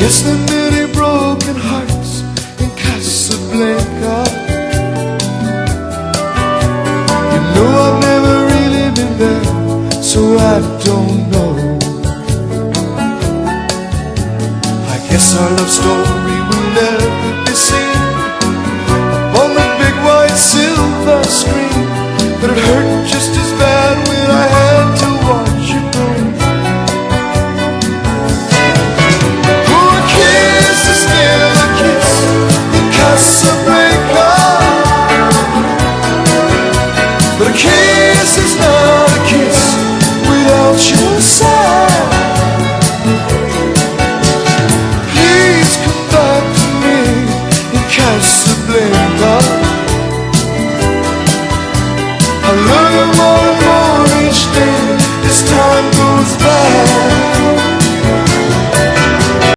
guess there are many broken hearts in Casablanca. You know I've never really been there, so I don't know. I guess our love story will never be seen on the big white silver screen, but it hurt just as bad when I had to